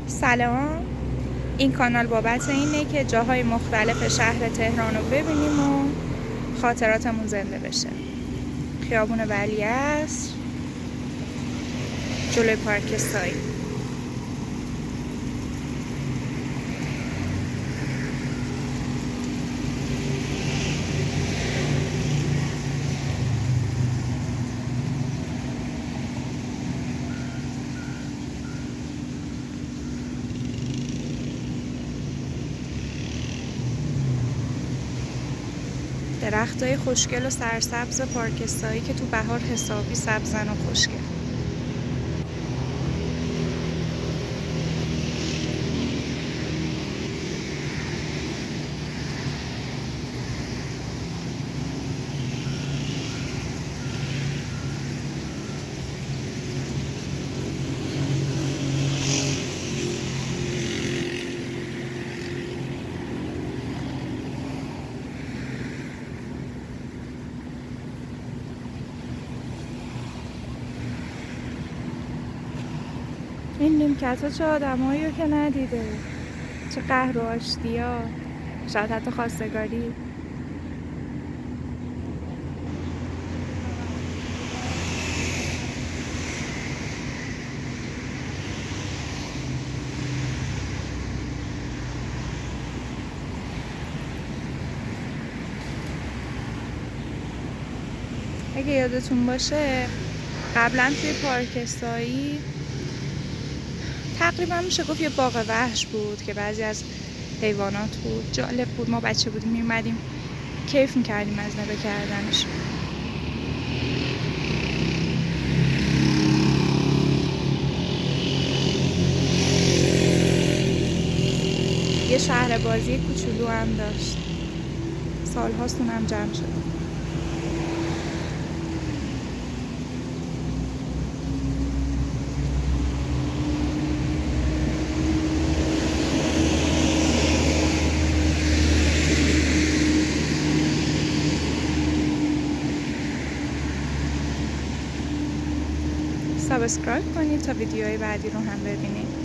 سلام. این کانال بابت اینه که جاهای مختلف شهر تهران رو ببینیم و خاطراتمون زنده بشه. خیابون ولیعصر، جلوی پارک سایی. درختای خوشگل و سرسبز پارک سایی که تو بهار حسابی سبزن و خوشگل. این نیمکت ها چه آدمایی رو که ندیده، چه قهر و آشتی ها، شاید حتی خواستگاری. اگه یادتون باشه قبلا توی پارک سایی تقریبا میشه گفت یه باغ وحش بود که بعضی از حیوانات بود. جالب بود، ما بچه بودیم میومدیم کیف میکردیم از نگاه کردنش. یه شهر بازی کوچولو هم داشت، سالهاست اونم جمع شد. سابسکرایب کنید تا ویدیوهای بعدی رو هم ببینید.